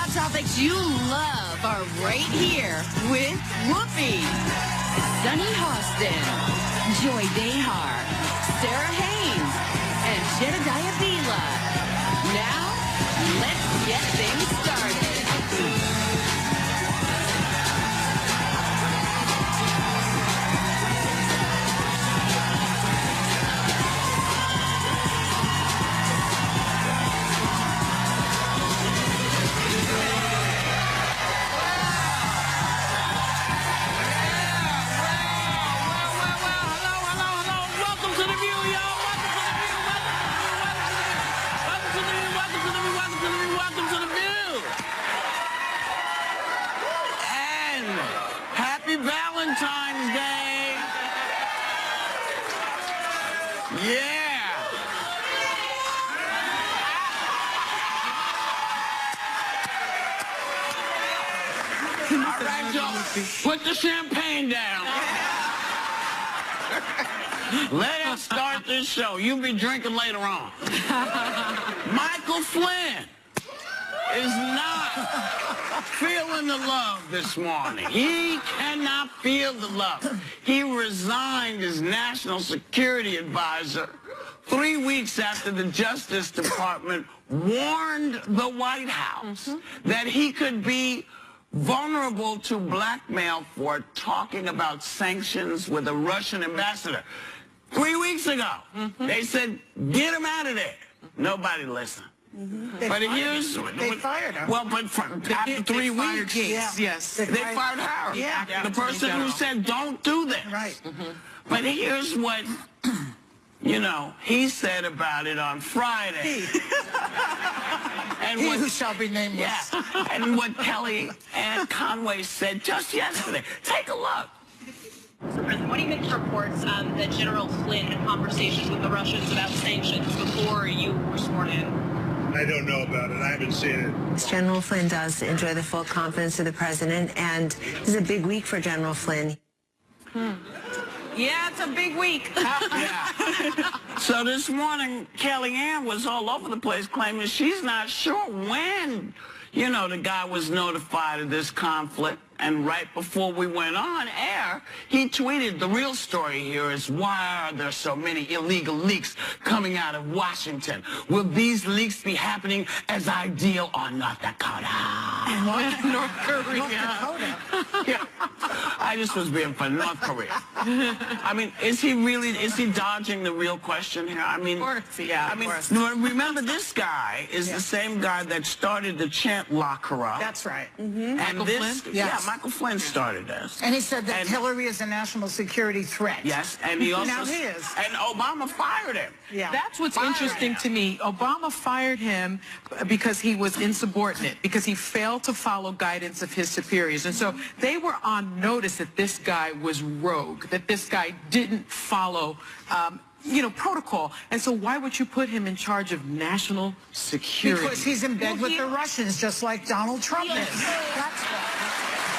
hot topics you love are right here with Whoopi, Sunny Hostin, Joy Behar, Sarah Haynes, and Jedediah Bila. Now, let's get things started. Valentine's Day. Yeah. All right, y'all. Put the champagne down. Let us start this show. You'll be drinking later on. Michael Flynn is not feeling the love this morning. He cannot feel the love. He resigned as National Security Advisor 3 weeks after the Justice Department warned the White House that he could be vulnerable to blackmail for talking about sanctions with a Russian ambassador. 3 weeks ago, they said, get him out of there. Nobody listened. But here's they fired her. Well, but after 3 weeks, yes, they fired her. Yeah, the person who said don't do this. Right. But here's what he said about it on Friday. And he who shall be nameless. Yeah. And what Kellyanne Conway said just yesterday. Take a look. Mr. President, what do you make of reports that General Flynn had conversations with the Russians about sanctions before you were sworn in? I don't know about it. I haven't seen it. General Flynn does enjoy the full confidence of the president, and this is a big week for General Flynn. Yeah, it's a big week. Yeah. So this morning, Kellyanne was all over the place claiming she's not sure when, the guy was notified of this conflict. And right before we went on air, he tweeted, the real story here is, why are there so many illegal leaks coming out of Washington? Will these leaks be happening as I deal on North Dakota? North Korea. Yeah. I just was being funny. North Korea. I mean, is he dodging the real question here? I mean, of course, yeah. I mean, remember, this guy is the same guy that started the chant "Lock her up." That's right. And Michael Flynn? Michael Flynn started this. And he said that Hillary is a national security threat. Yes, and he also... Now he is. And Obama fired him. Yeah. That's what's interesting to me. Obama fired him because he was insubordinate, because he failed to follow guidance of his superiors. And so they were on notice that this guy was rogue, that this guy didn't follow protocol. And so why would you put him in charge of national security? Because he's in bed with the Russians, just like Donald Trump is. That's why.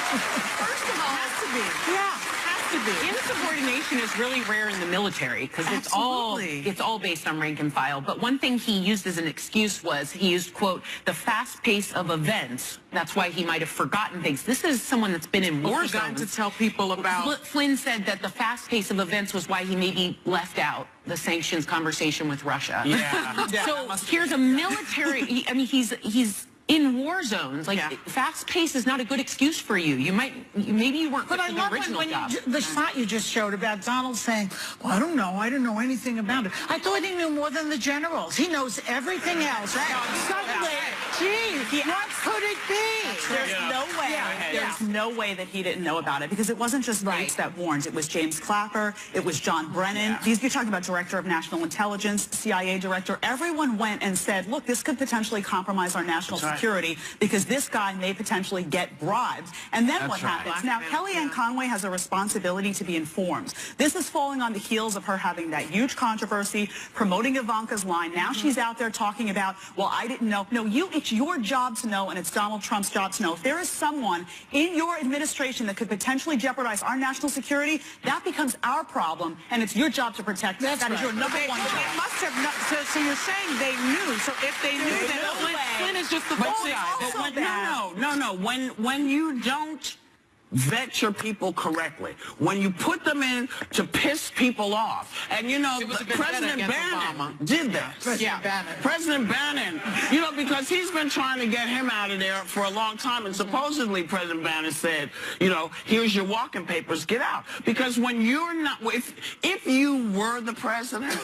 First of all, Has to be. Yeah, has to be. Insubordination is really rare in the military because it's all based on rank and file. But one thing he used as an excuse was he used, quote, the fast pace of events. That's why he might have forgotten things. This is someone that's been in war zones. To tell people about. Flynn said that the fast pace of events was why he maybe left out the sanctions conversation with Russia. Yeah. So here's a military. He's in war zones. Like, fast pace is not a good excuse for you. Maybe you weren't. But I love when the shot you just showed about Donald saying, well, I don't know anything about it. I thought he knew more than the generals. He knows everything else. Suddenly, geez, what could it be? There's no way that he didn't know about it, because it wasn't just Gates that warned. It was James Clapper. It was John Brennan. You're talking about Director of National Intelligence, CIA Director. Everyone went and said, look, this could potentially compromise our national security because this guy may potentially get bribes. And then what happens? Now, Kellyanne Conway has a responsibility to be informed. This is falling on the heels of her having that huge controversy, promoting Ivanka's line. Now she's out there talking about, well, I didn't know. No, it's your job to know, and it's Donald Trump's job to know. If there is someone in your administration that could potentially jeopardize our national security, that becomes our problem, and it's your job to protect us. That is your number one job. It must have not, so you're saying they knew. So if they knew that Flynn is just the fall guy. No. When you don't vet your people correctly, when you put them in to piss people off, and you know, President Bannon did that. President Bannon, you know, because he's been trying to get him out of there for a long time, and supposedly President Bannon said, you know, here's your walking papers, get out. Because when you're not, if you were the president,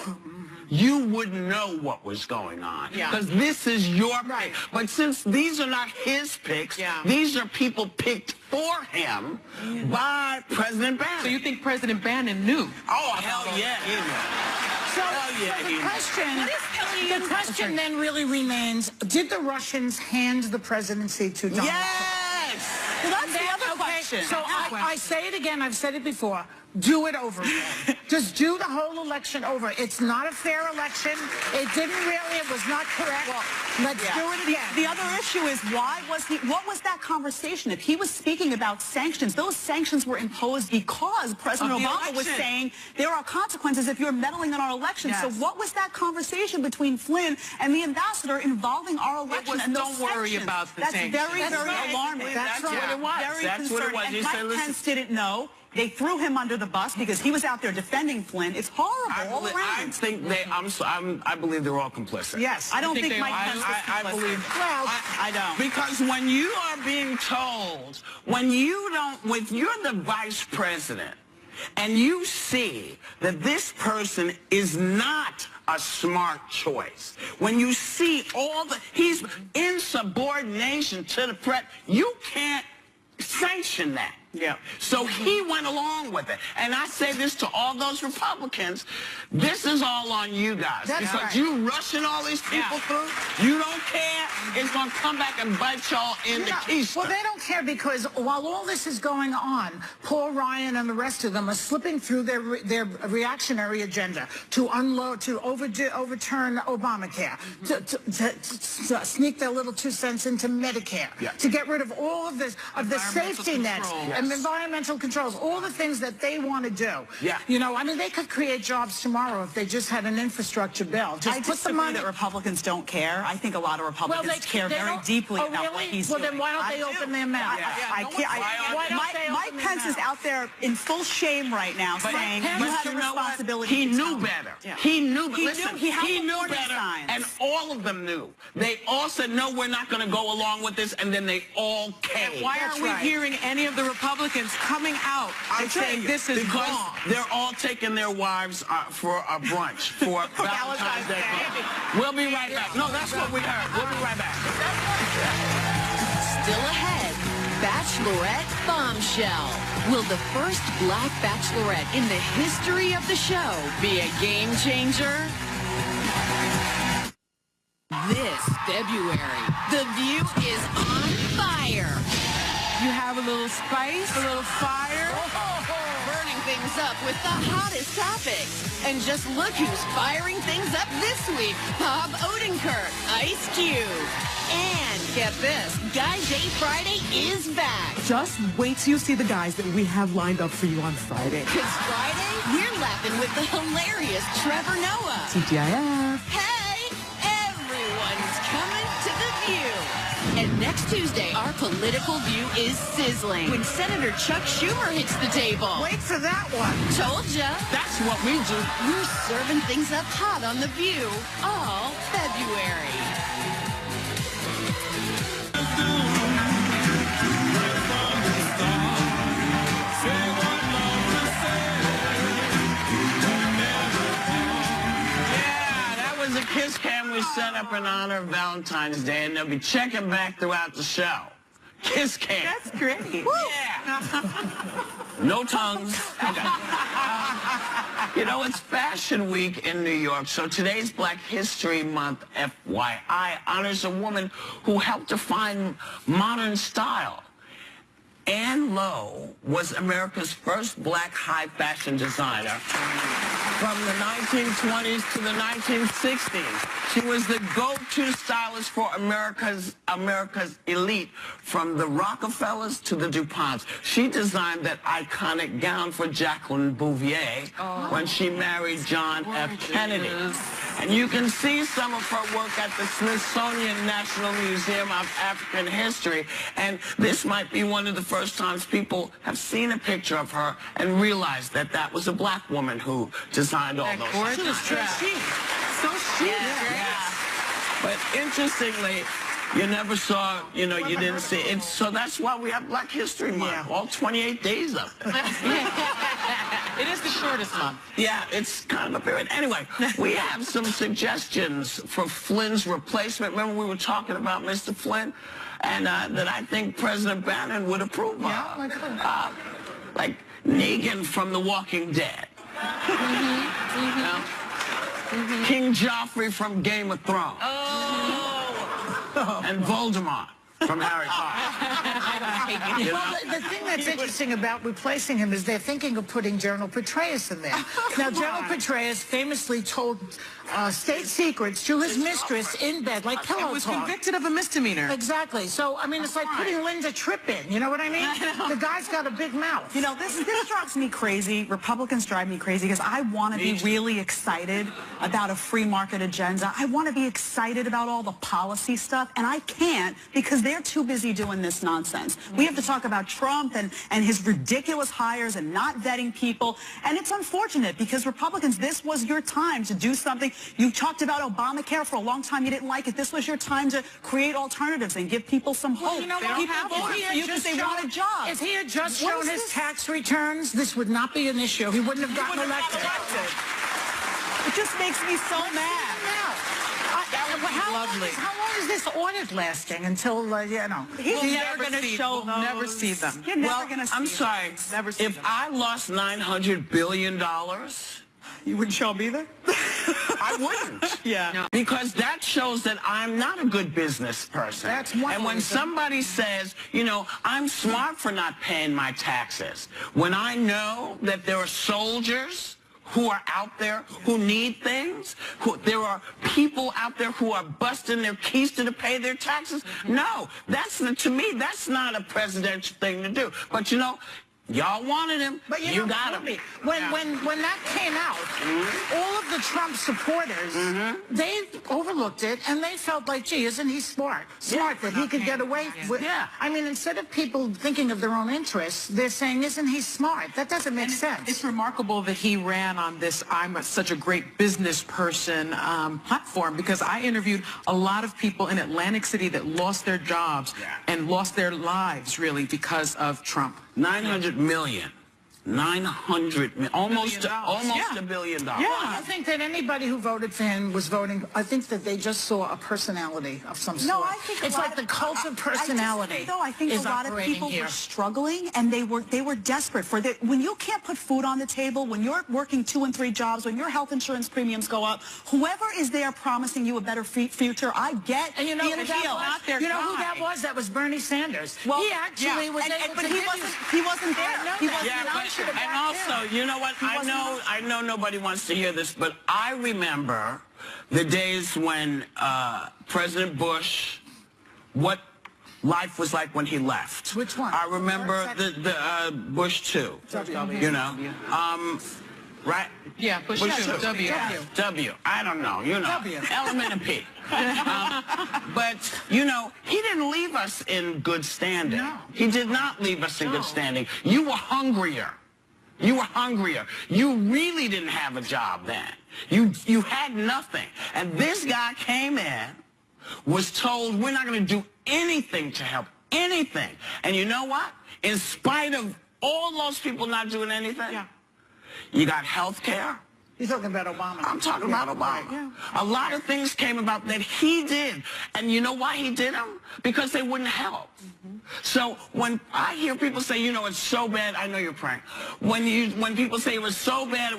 you wouldn't know what was going on. Because this is your pick. But since these are not his picks, these are people picked for him by President Bannon. So you think President Bannon knew? Oh, hell yeah, he knew. So the question then really remains, did the Russians hand the presidency to Donald Trump? Yes! Well, that's the other question. So I say it again, I've said it before. Do it over again. Just do the whole election over. It's not a fair election. It was not correct. Well, let's do it again. The other issue is what was that conversation? If he was speaking about sanctions, those sanctions were imposed because President Obama was saying there are consequences if you're meddling in our election. So what was that conversation between Flynn and the ambassador involving our election? And don't worry about the sanctions. That's very, very alarming. That's what it was. Very concerning. And Mike Pence didn't know. They threw him under the bus because he was out there defending Flynn. It's horrible all around. I think I believe they're all complicit. Yes. I don't think Mike Pence is complicit. I believe. Well, I don't. Because when you are being told, when you're the vice president, and you see that this person is not a smart choice, when you see he's in subordination to the president, you can't sanction that. So he went along with it. And I say this to all those Republicans, this is all on you guys. Because you rushing all these people through, you don't care, it's going to come back and bite y'all in the keister. Well, they don't care because while all this is going on, Paul Ryan and the rest of them are slipping through their reactionary agenda to overturn Obamacare, to sneak their little 2 cents into Medicare, to get rid of all of this, of the safety nets. Environmental controls, all the things that they want to do. You know, I mean, they could create jobs tomorrow if they just had an infrastructure bill. Just I disagree that Republicans don't care. I think a lot of Republicans care very deeply about what he's doing. Well, then why don't they open their mouth? Mike Pence is out there in full shame right now saying you have a responsibility. He knew better. He knew better. Listen, he knew better, and all of them knew. They all said, no, we're not going to go along with this, and then they all came. Why aren't we hearing any of the Republicans coming out and saying this is wrong? They're all taking their wives for a brunch for Valentine's Day. We'll be right back. No, that's what we heard. We'll be right back. Still ahead, Bachelorette Bombshell. Will the first black bachelorette in the history of the show be a game changer? This February, The View is on fire. You have a little spice, a little fire. Burning things up with the hottest topics. And just look who's firing things up this week. Bob Odenkirk, Ice Cube. And get this, Guy J Friday is back. Just wait till you see the guys that we have lined up for you on Friday. Because Friday, we're laughing with the hilarious Trevor Noah. TGIF. Hey, everyone's coming to The View. And next Tuesday, our political view is sizzling when Senator Chuck Schumer hits the table. Wait for that one. Told ya. That's what we do. We're serving things up hot on The View all February. The Kiss Cam we set up in honor of Valentine's Day, and they'll be checking back throughout the show. Kiss Cam. That's great. Yeah. No tongues. Okay. You know, it's Fashion Week in New York, so today's Black History Month, FYI, honors a woman who helped define modern style. Ann Lowe was America's first black high fashion designer from the 1920s to the 1960s. She was the go-to stylist for America's elite, from the Rockefellers to the DuPonts. She designed that iconic gown for Jacqueline Bouvier when she married John F. Kennedy. And you can see some of her work at the Smithsonian National Museum of African History. And this might be one of the first times people have seen a picture of her and realized that that was a black woman who designed all those things. She was so chic. So chic. Yeah. But interestingly, you never saw, you know, you didn't see it. So that's why we have Black History Month, all 28 days of it. It is the shortest month. Yeah, it's kind of a period. Anyway, we have some suggestions for Flynn's replacement. Remember we were talking about Mr. Flynn? And that I think President Bannon would approve of. Yeah, like Negan from The Walking Dead. You know? King Joffrey from Game of Thrones. And Voldemort from Harry Potter. Well, the thing that's interesting about replacing him is they're thinking of putting General Petraeus in there. Now, General Petraeus famously told state secrets to his mistress in bed, like pillow talk. He was convicted of a misdemeanor. Exactly. So, I mean, it's like putting Linda Tripp in. You know what I mean? The guy's got a big mouth. You know, this drives me crazy. Republicans drive me crazy because I want to be really excited about a free market agenda. I want to be excited about all the policy stuff, and I can't because they're too busy doing this nonsense. We have to talk about Trump and his ridiculous hires and not vetting people, and it's unfortunate because Republicans, this was your time to do something. You talked about Obamacare for a long time. You didn't like it. This was your time to create alternatives and give people some hope. Well, you know what? If he had just shown his tax returns, this would not be an issue. He wouldn't have gotten elected. It just makes me so mad. How long is this audit lasting until, you know? He's never going to show We'll never see them. You're never going to see I'm sorry. Never see if them. I lost $900 billion, you wouldn't show me either? I wouldn't. Yeah. No. Because that shows that I'm not a good business person. That's one And when reason. somebody says, you know, I'm smart for not paying my taxes, when I know that there are soldiers who are out there who need things, there are people out there who are busting their keys to pay their taxes, no, to me, that's not a presidential thing to do. But, you know, y'all wanted him. But you got him. When that came out, all of the Trump supporters, they overlooked it and they felt like, gee, isn't he smart? That he could get away with. Yeah. I mean, instead of people thinking of their own interests, they're saying, isn't he smart? That doesn't make sense. It's remarkable that he ran on this such a great business person platform, because I interviewed a lot of people in Atlantic City that lost their jobs and lost their lives, really, because of Trump. 900 million. 900 million. Almost $1 billion. Yeah, I don't think that anybody who voted for him was voting. I think that they just saw a personality of some sort. No, I think it's like the cult of personality. I think a lot of people were struggling and they were desperate for that. When you can't put food on the table, when you're working 2 and 3 jobs, when your health insurance premiums go up, whoever is there promising you a better future, I get. And you know who that was? That was Bernie Sanders. Well, he actually was able but to he wasn't there. He wasn't. And also, you know what? I know nobody wants to hear this, but I remember the days when President Bush, what life was like when he left. Which one? I remember the Bush 2. You know, right? Yeah, Bush 2. W. I don't know. You know, W. Element of P. But, you know, he didn't leave us in good standing. No. He did not leave us in good standing. You were hungrier. You were hungrier. You really didn't have a job then. You had nothing. And this guy came in, was told, we're not going to do anything to help, anything. And you know what? In spite of all those people not doing anything, you got health care. You're talking about Obama. I'm talking about Obama. A lot of things came about that he did. And you know why he did them? Because they wouldn't help. So when I hear people say, you know, it's so bad, I know you're praying. When people say it was so bad,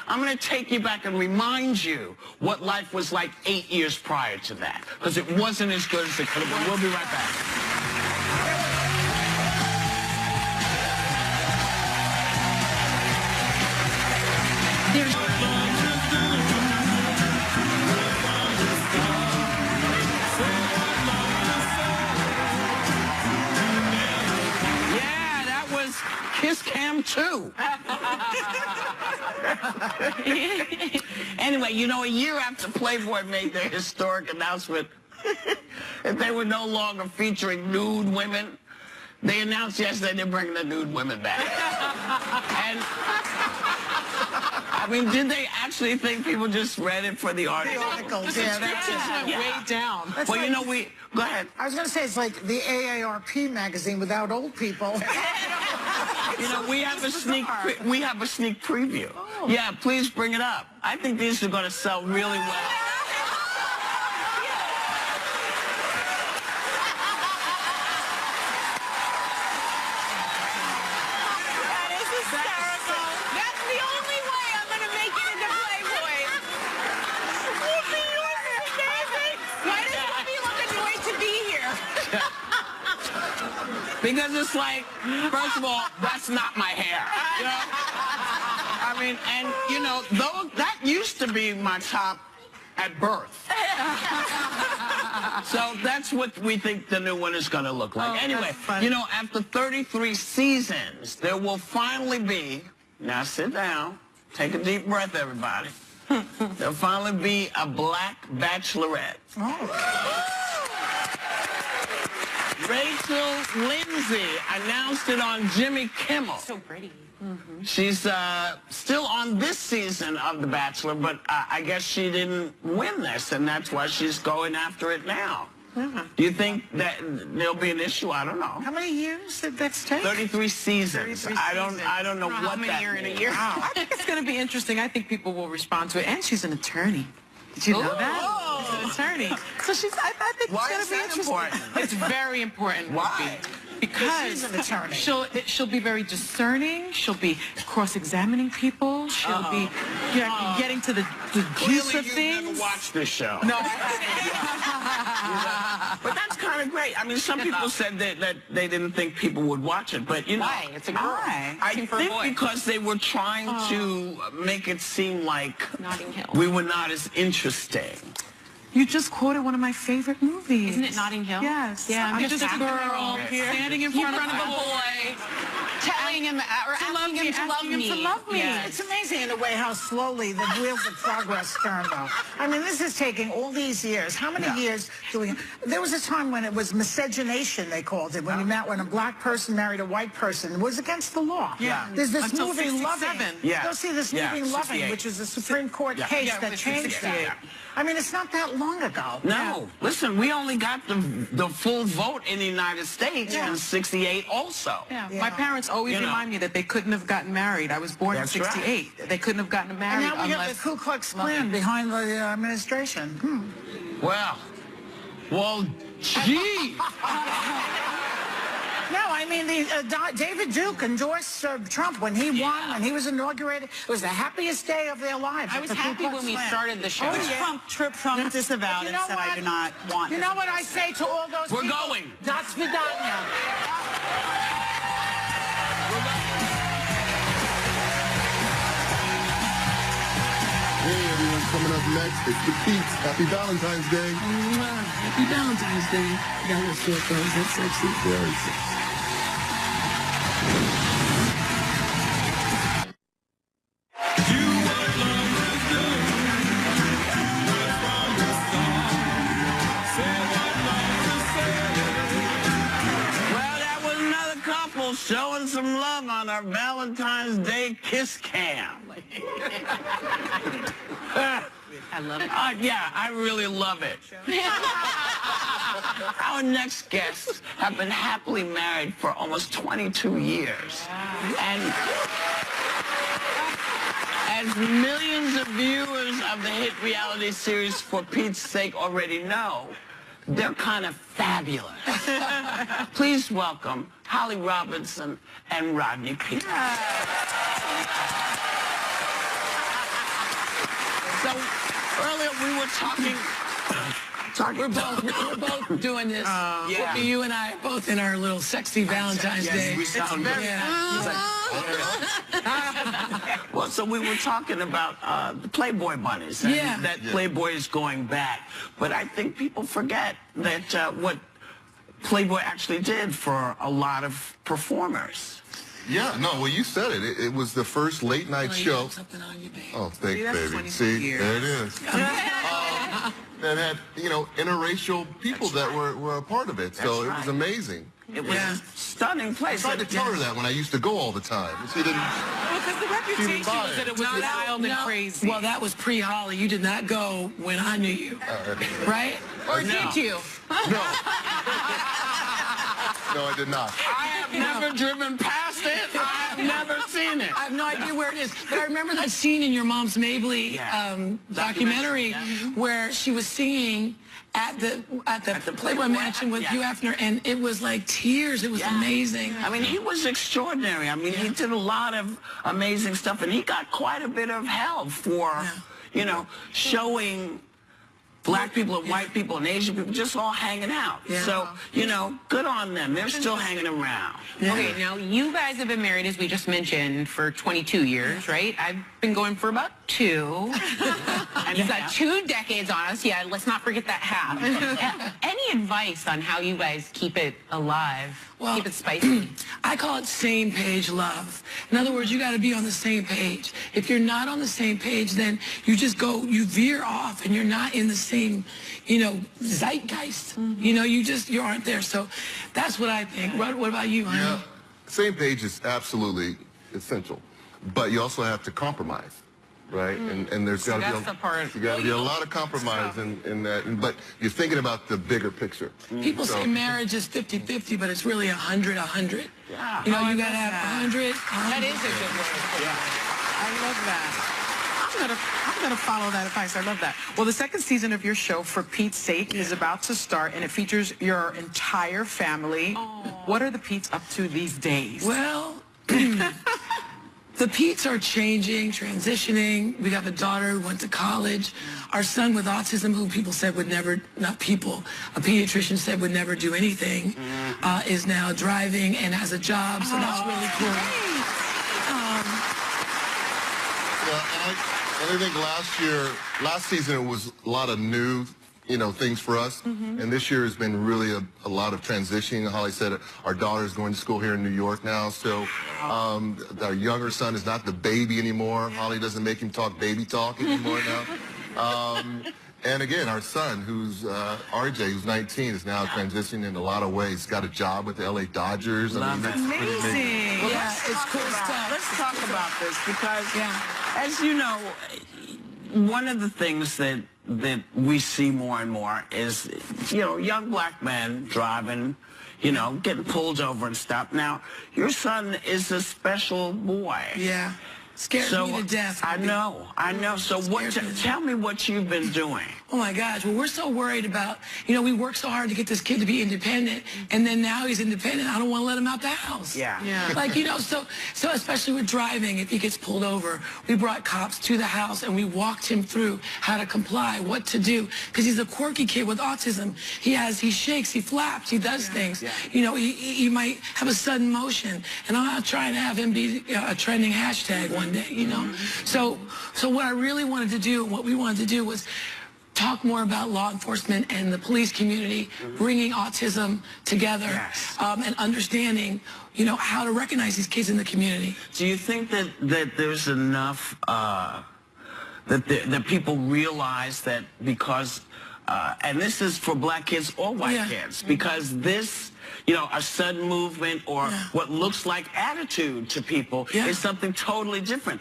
I'm going to take you back and remind you what life was like 8 years prior to that. Because it wasn't as good as it could have been. We'll be right back. too. Anyway, you know, a year after Playboy made their historic announcement that they were no longer featuring nude women, they announced yesterday they're bringing the nude women back. And I mean, did they actually think people just read it for the articles? The articles, yeah. That went way down. That's Well, like, you know, go ahead. I was going to say it's like the AARP magazine without old people. You know, we have a sneak preview. Oh. Yeah, please bring it up. I think these are going to sell really well. That is hysterical. That's the only way I'm going to make it into Playboy. Whoopi, you're amazing. Why does Whoopi look annoyed to be here? Because it's like, first of all, that's not my hair. You know? I mean, and, you know, that used to be my top at birth. So that's what we think the new one is going to look like. Oh, anyway, you know, after 33 seasons, there will finally be, now sit down, take a deep breath, everybody. There'll finally be a black bachelorette. Oh. Rachel Lindsay announced it on Jimmy Kimmel. So pretty. Mm-hmm. She's still on this season of The Bachelor, but I guess she didn't win this, and that's why she's going after it now. Do you think that there'll be an issue? I don't know. How many years did that take? 33 seasons. 33 I don't know what that year means. in a year. Wow. I think it's going to be interesting. I think people will respond to it. And she's an attorney. Did you know that? She's an attorney. So I think Why it's is going to be that interesting. important? It's very important. Why? Because She's an attorney. she'll be very discerning. She'll be cross-examining people. She'll be getting to the juice of You've things. never watched this show. No. But that's kind of great. I mean, some people said that they didn't think people would watch it, but you know, Why? It's a girl. I think because they were trying to make it seem like Notting Hill. we were not as interesting. You just quoted one of my favorite movies. Isn't it Notting Hill? Yes. Yeah, I'm just a acting girl standing in front of a boy, telling him or asking him to love me. to love me. Yes. It's amazing in a way how slowly the wheels of progress turn, though. I mean, this is taking all these years. How many years do we... There was a time when it was miscegenation, they called it, when a black person married a white person. It was against the law. Yeah. There's this Until movie, 67. Loving. Yeah. Go see this Yeah, movie, Loving, 68. which is a Supreme Court case Yeah, that it's changed 68. that. I mean, it's not that long ago. No, listen, we only got the full vote in the United States in '68 also. Yeah. My parents always remind me that they couldn't have gotten married. I was born That's in '68. They couldn't have gotten married And now we unless... have the Ku Klux Klan behind the administration. Well, gee. No, I mean, David Duke endorsed Trump when he won, when he was inaugurated. It was the happiest day of their lives. I was happy when we started the show. Trump disavowed and said, I do not want You know what I say to all those We're people? going. До свидания. Hey everyone, coming up next, it's the Peeps. Happy Valentine's Day. Happy Valentine's Day. You got a little short girls, that's sexy. Very sexy. Well, that was another couple showing some love on our Valentine's Day kiss cam. I love it. Yeah, I really love it. Our next guests have been happily married for almost 22 years. And as millions of viewers of the hit reality series For Pete's Sake already know, they're kind of fabulous. Please welcome Holly Robinson and Rodney Peete. So earlier we were talking. We're both doing this. Yeah. You and I are both in our little sexy Valentine's Day. We sound very. Well, so we were talking about the Playboy bunnies and that Playboy is going back. But I think people forget that what Playboy actually did for a lot of performers. Yeah, no, well, you said it. It was the first late night show. Oh, thanks, baby. See, there it is. That had, you know, interracial people that were a part of it. So it was amazing. It was a stunning place. I tried to tell her that when I used to go all the time. She didn't. Well, because the reputation was that it was wild and crazy. Well, that was pre-Holly. You did not go when I knew you, right? Or did you? No. No, I did not. I have never driven past it. I have never seen it. I have no idea where it is. But I remember that scene in your mom's Mabley documentary where she was singing at the Playboy Mansion with Hugh Hefner, and it was like tears. It was amazing. I mean, he was extraordinary. I mean, he did a lot of amazing stuff, and he got quite a bit of help for, you know, showing black people and white people and Asian people just all hanging out. So, you know, good on them. They're still hanging around. Okay, now you guys have been married, as we just mentioned, for 22 years, right? I've been going for about 2. And you've got 2 decades on us. Yeah, let's not forget that half. Any advice on how you guys keep it alive? Well, keep it spicy? I call it same page love. In other words, you got to be on the same page. If you're not on the same page, then you just go, you veer off, and you're not in the same, you know, zeitgeist. You know, you aren't there. So that's what I think. What about you, honey? Yeah, same page is absolutely essential, but you also have to compromise. Right, and there's got to be a lot of compromise in that. But you're thinking about the bigger picture. People say marriage is 50-50, but it's really 100-100. Yeah. You know, you got to have 100. That is a good word. I love that. I'm gonna follow that advice. I love that. Well, the second season of your show, For Pete's Sake, is about to start, and it features your entire family. What are the Petes up to these days? Well, the Petes are changing, transitioning. We have a daughter who went to college. Our son with autism, who people said would never, not people, a pediatrician said would never do anything, is now driving and has a job, so that's really cool. And I think last season it was a lot of new, you know, things for us. And this year has been really a lot of transitioning. Holly said our daughter's going to school here in New York now, so our younger son is not the baby anymore. Holly doesn't make him talk baby talk anymore now. And again, our son, who's RJ, who's 19, is now transitioning in a lot of ways. He's got a job with the LA Dodgers. Amazing. Well, Yeah, it's cool stuff. Let's talk about this because, as you know, one of the things that we see more and more is, you know, young black men driving, you know, getting pulled over and stuff. Now, your son is a special boy. Yeah. Scares me to death. I know. So tell me what you've been doing. Oh my gosh, well, we're so worried about, you know, we worked so hard to get this kid to be independent, and then now he's independent. I don't want to let him out the house. Yeah. Like, you know, so especially with driving, if he gets pulled over, we brought cops to the house and we walked him through how to comply, what to do, because he's a quirky kid with autism. He shakes, he flaps, he does things. You know, he might have a sudden motion, and I'm not trying to have him be a trending hashtag one day, you know. So what I really wanted to do, what we wanted to do was talk more about law enforcement and the police community, bringing autism together, and understanding, you know, how to recognize these kids in the community. Do you think that there's enough, that people realize that because, and this is for black kids or white kids, because this, you know, a sudden movement or what looks like attitude to people is something totally different.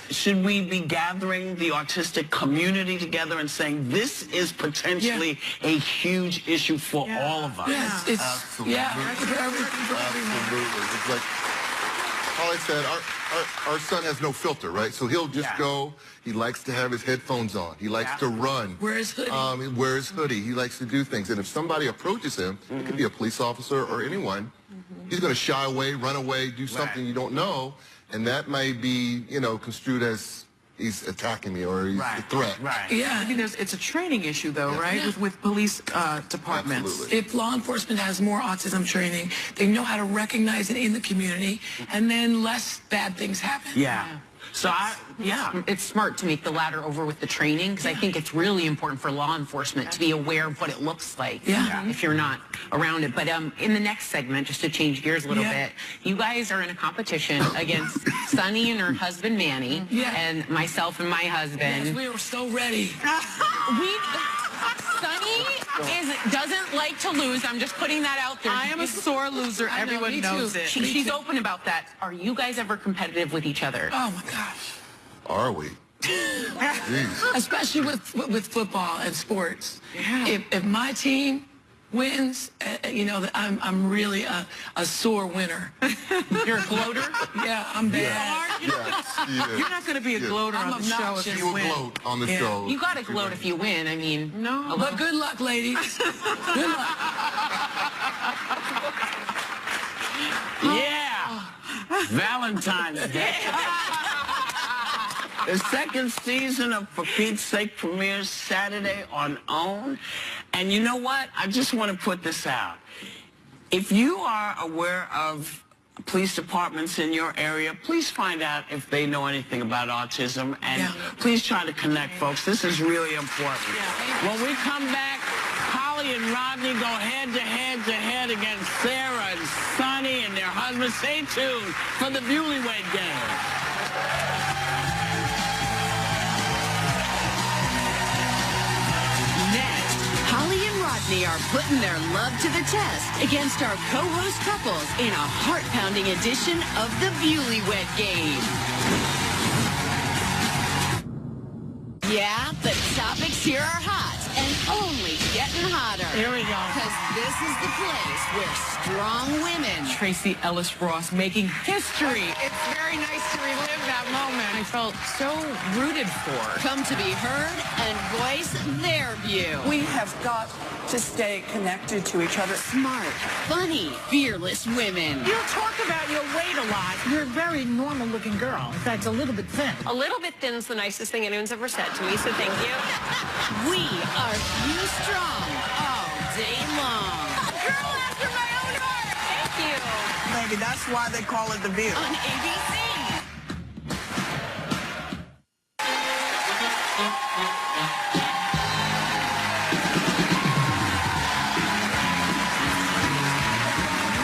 Should we be gathering the autistic community together and saying this is potentially a huge issue for all of us? Yes, Absolutely. Absolutely. It's like Holly said, our son has no filter, right? So he'll just go. He likes to have his headphones on. He likes to run. Wear his hoodie. He wears hoodie. He likes to do things. And if somebody approaches him, it could be a police officer or anyone, he's going to shy away, run away, do something you don't know. And that may be, you know, construed as he's attacking me or he's a threat. Yeah, I mean, it's a training issue, though, right? With police departments. Absolutely. If law enforcement has more autism training, they know how to recognize it in the community, and then less bad things happen. Yeah. So it's smart to make the ladder over with the training, because I think it's really important for law enforcement to be aware of what it looks like if you're not around it. But in the next segment, just to change gears a little bit, you guys are in a competition against Sunny and her husband Manny, and myself and my husband. Yes, we were so ready. Sunny doesn't like to lose. I'm just putting that out there. I am a sore loser. Everyone knows it. She's open about that. Are you guys ever competitive with each other? Oh my gosh. Are we? Especially with football and sports. Yeah. If my team wins, you know, I'm really a sore winner. You're a gloater? Yeah, I'm bad. You're not going to be a gloater on the show if you win. Gloat on the show. You got to gloat if you win. I mean, no. But good luck, ladies. Good luck. Yeah. Valentine's Day. The second season of For Pete's Sake premieres Saturday on OWN. And you know what? I just want to put this out. If you are aware of police departments in your area, please find out if they know anything about autism, and please try to connect, folks. This is really important. When we come back, Holly and Rodney go head-to-head against Sarah and Sunny and their husbands. Stay tuned for the Bewley-Wade game. Holly and Rodney are putting their love to the test against our co-host couples in a heart-pounding edition of the Bewley-Wade game. Yeah, the topics here are hot and only getting hotter. Here we go. Because this is the place where strong women... Tracee Ellis Ross making history. It's very nice to relive that moment. I felt so rooted for. ...come to be heard and voice their view. We have got to stay connected to each other. Smart, funny, fearless women. You talk about your weight a lot. You're a very normal-looking girl. In fact, a little bit thin. A little bit thin is the nicest thing anyone's ever said to me, so thank you. We are you strong all day long. A girl after my own heart. Thank you. Maybe that's why they call it The View. On ABC.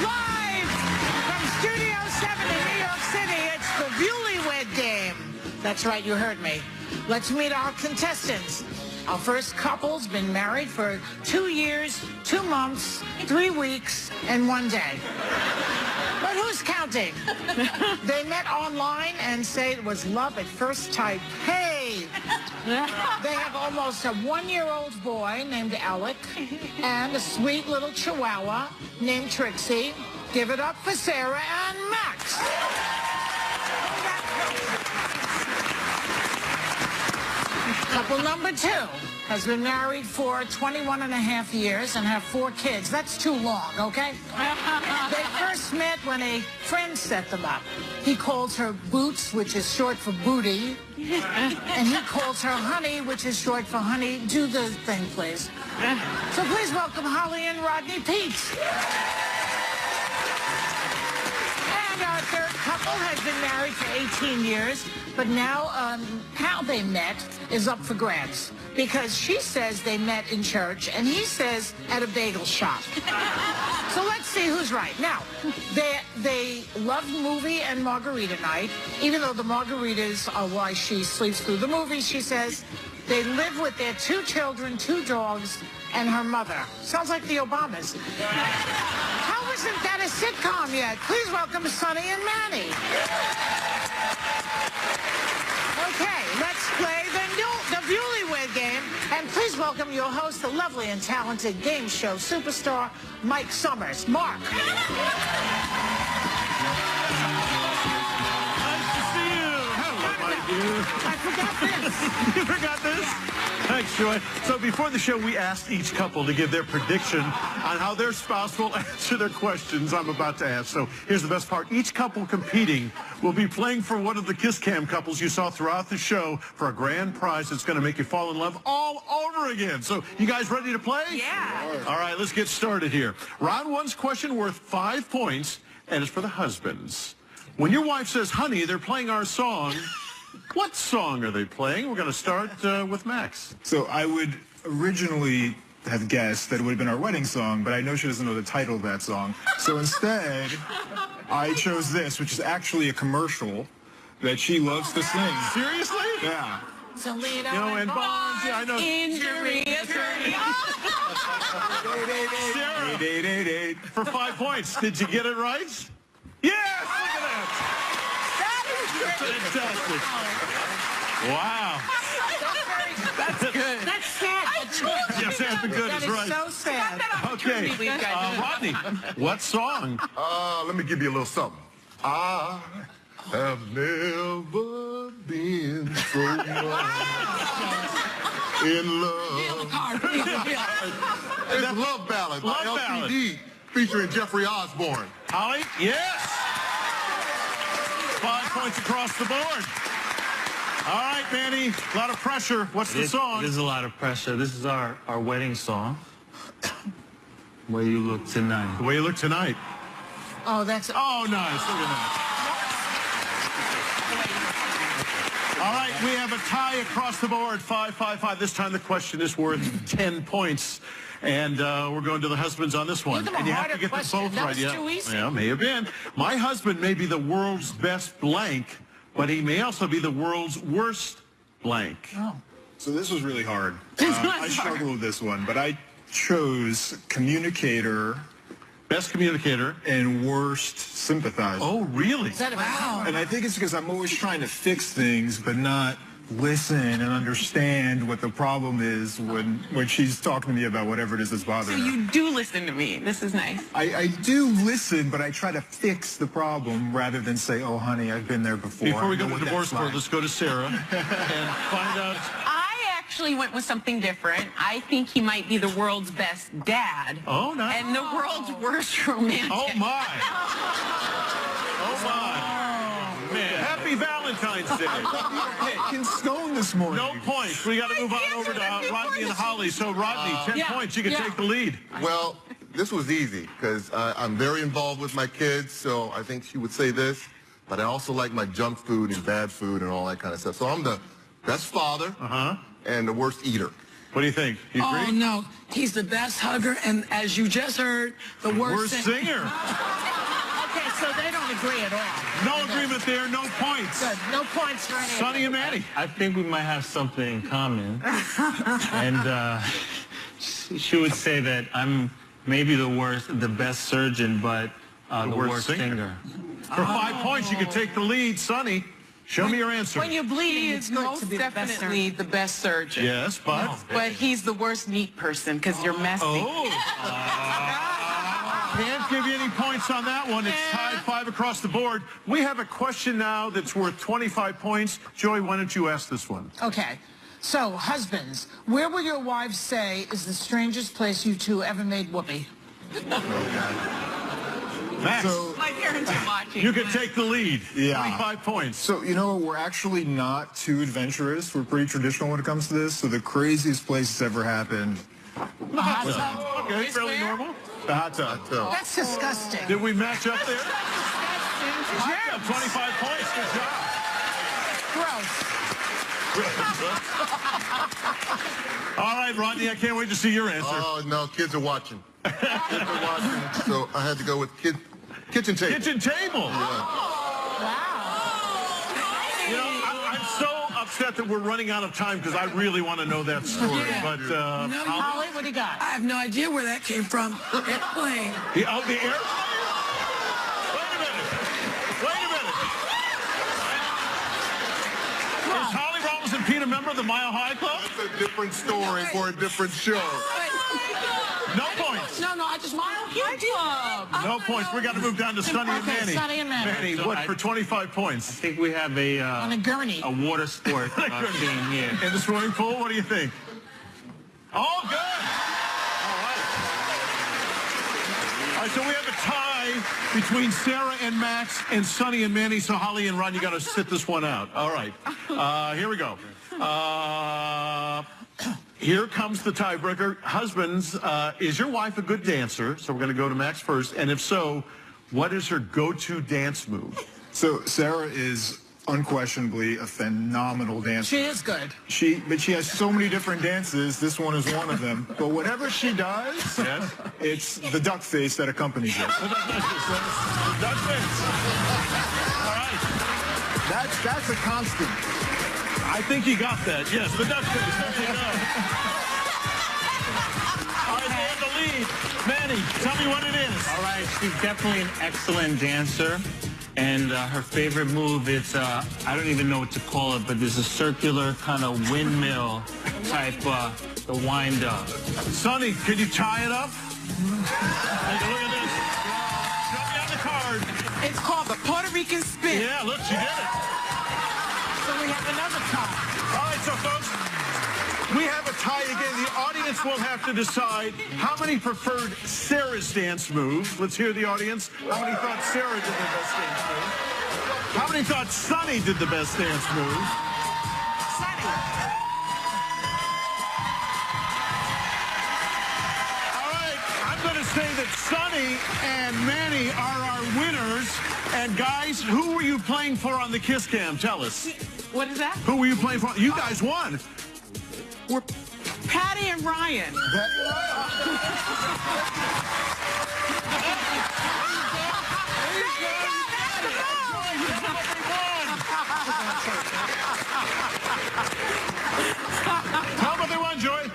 Live from Studio 7 in New York City, it's the Bewley-Wade game. That's right, you heard me. Let's meet our contestants. Our first couple's been married for 2 years, 2 months, 3 weeks, and 1 day. But who's counting? They met online and say it was love at first sight. Hey! They have almost a 1-year-old boy named Alec and a sweet little chihuahua named Trixie. Give it up for Sarah and Max. Couple number 2 has been married for 21 and a half years and have 4 kids. That's too long, okay? They first met when a friend set them up. He calls her Boots, which is short for booty. And he calls her Honey, which is short for honey. Do the thing, please. So please welcome Holly and Rodney Peete. And our third couple has been married for 18 years, but now how they met is up for grabs. Because she says they met in church, and he says at a bagel shop. So let's see who's right. Now, they love movie and margarita night, even though the margaritas are why she sleeps through the movie, she says. They live with their 2 children, 2 dogs, and her mother. Sounds like the Obamas. How isn't that a sitcom yet? Please welcome Sunny and Manny. Okay, let's play the Bewley-Wade game. And please welcome your host, the lovely and talented game show superstar, Mike Summers. Mark. I forgot this. You forgot this? Thanks, Joy. So before the show, we asked each couple to give their prediction on how their spouse will answer their questions I'm about to ask. So here's the best part. Each couple competing will be playing for one of the Kiss Cam couples you saw throughout the show for a grand prize that's going to make you fall in love all over again. So you guys ready to play? Yeah. All right, let's get started here. Round 1's question worth 5 points, and it's for the husbands. When your wife says, honey, they're playing our song, What song are they playing? We're going to start with Max. So I would originally have guessed that it would have been our wedding song, but I know she doesn't know the title of that song. So instead, I chose this, which is actually a commercial that she loves to sing. Seriously? Yeah. Toledo and Barnes. Yeah, I know. Injury attorney. Sarah, for 5 points. Did you get it right? Yes! Look at that! That is great. Fantastic. Wow. That's good. That's sad. Yes, that's the good. That is right. So sad. Okay. Rodney, what song? Let me give you a little something. I have never been so much in love. It's a love ballad by LTD featuring Jeffrey Osborne. Holly? Yes! 5 points across the board. All right, Manny, a lot of pressure. What's the song? There's a lot of pressure. This is our wedding song. Way You Look Tonight. The Way You Look Tonight. Oh, that's... Oh, nice. Look at that. All right, we have a tie across the board, 5-5-5. This time the question is worth 10 points. And we're going to the husbands on this one. And you have to get them both right. That was too easy. Yeah, may have been. My husband may be the world's best blank, but he may also be the world's worst blank. Oh. So this was really hard. I struggled with this one, but I chose communicator. Best communicator. And worst sympathizer. Oh, really? Is that wow? And I think it's because I'm always trying to fix things, but not listen and understand what the problem is when she's talking to me about whatever it is that's bothering her. So you do listen to me. This is nice. I do listen, but I try to fix the problem rather than say, oh, honey, I've been there before. Before we go to the divorce court, let's go to Sarah and find out. I actually went with something different. I think he might be the world's best dad. Oh, nice. And the world's worst romantic. Oh, my. Oh, my. Man. Happy Valentine's Day. Getting stoned this morning. No points. We got to move on over to Rodney and Holly. So, Rodney, 10 points. You can take the lead. Well, this was easy because I'm very involved with my kids, so I think she would say this. But I also like my junk food and bad food and all that kind of stuff. So I'm the best father and the worst eater. What do you think? You agree? Oh, no. He's the best hugger, and as you just heard, the worst singer. Okay, so they don't agree at all. No agreement there, no points. Good. No points for any Sonny and Manny. I think we might have something in common. And she would say that I'm maybe the best surgeon, but the worst singer. For 5 points, you can take the lead. Sonny, show me your answer. When you're bleeding, He it's is good most to be definitely the best surgeon. Yes, but? But he's the worst neat person because you're messy. Oh. Can't give you any points on that one. It's tied 5 across the board. We have a question now that's worth 25 points. Joy, why don't you ask this one? Okay. So, husbands, where will your wives say is the strangest place you two ever made whoopee? Max, My parents are watching. you can take the lead. Yeah. 25 points. So, you know, we're actually not too adventurous. We're pretty traditional when it comes to this. So the craziest place it's ever happened. The hot tub. Okay, fairly normal. The hot tub. That's disgusting. Did we match up there? Hot Yeah, 25 points. Gross. All right, Rodney, I can't wait to see your answer. Oh, no, kids are watching. Kids are watching, so I had to go with kitchen table. Kitchen table. Yeah. You know, I'm so upset that we're running out of time because I really want to know that story. Yeah. But Holly, what do you got? I have no idea where that came from. Airplane. The airplane? Wait a minute. Is Holly Robinson Pete a member of the Mile High Club? That's a different story for a different show. No points. No, I just Mile High Club. No points. We got to move down to Sonny and Manny. Sonny and Manny. Manny, So what for 25 points? I think we have On a gurney. a water sport team here. In the swimming pool, what do you think? Oh, good. All right, so we have a tie between Sarah and Max and Sonny and Manny. So Holly and Ron, you got to sit this one out. All right, here we go. Here comes the tiebreaker. Husbands, is your wife a good dancer? So we're going to go to Max first. And if so, what is her go-to dance move? So Sarah is unquestionably a phenomenal dancer. She is good. But she has so many different dances. This one is one of them. But whatever she does, it's the duck face that accompanies it. Duck face. All right. That's a constant. I think you got that. Yes, the duck face. There you go. All right, they have the lead. Manny, tell me what it is. All right, she's definitely an excellent dancer. And her favorite move is, I don't even know what to call it, but there's a circular kind of windmill type, the wind up. Sonny, can you tie it up? Take a look at this. Show me on the card. It's called the Puerto Rican spin. Yeah, look, she did it. So we have another tie. All right, so folks, we have a tie again. The audience will have to decide how many preferred Sarah's dance move. Let's hear the audience. How many thought Sarah did the best dance move? How many thought Sonny did the best dance move? Sonny. All right, I'm going to say that Sonny and Manny are our winners. And guys, who were you playing for on the Kiss Cam? Tell us. What is that? Who were you playing for? You guys won. We're Patty and Ryan. How about they won, Joy?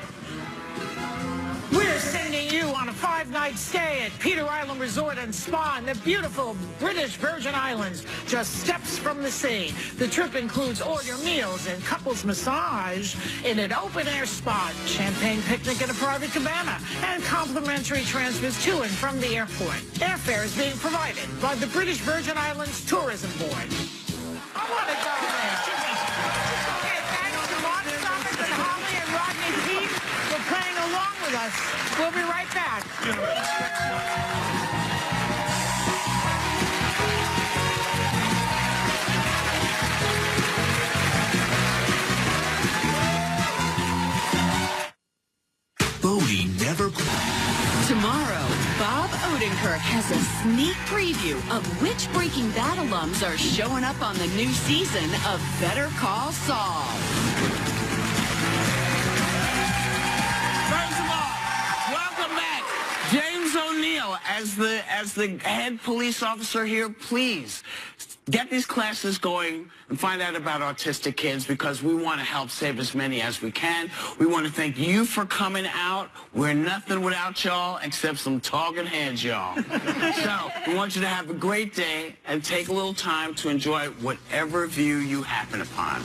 We're sending you on a 5-night stay at Peter Island Resort and Spa in the beautiful British Virgin Islands, just steps from the sea. The trip includes all your meals and couples massage in an open-air spa, champagne picnic in a private cabana, and complimentary transfers to and from the airport. Airfare is being provided by the British Virgin Islands Tourism Board. I want to go there. Okay, thanks to Mark Summers and Holly and Rodney Keith for playing along with us. We'll be right back. Bodie never... Tomorrow, Bob Odenkirk has a sneak preview of which Breaking Bad alums are showing up on the new season of Better Call Saul. First of all, welcome back. James O'Neill, as the head police officer here, please get these classes going and find out about autistic kids, because we want to help save as many as we can. We want to thank you for coming out. We're nothing without y'all except some talking heads, y'all. So we want you to have a great day and take a little time to enjoy whatever view you happen upon.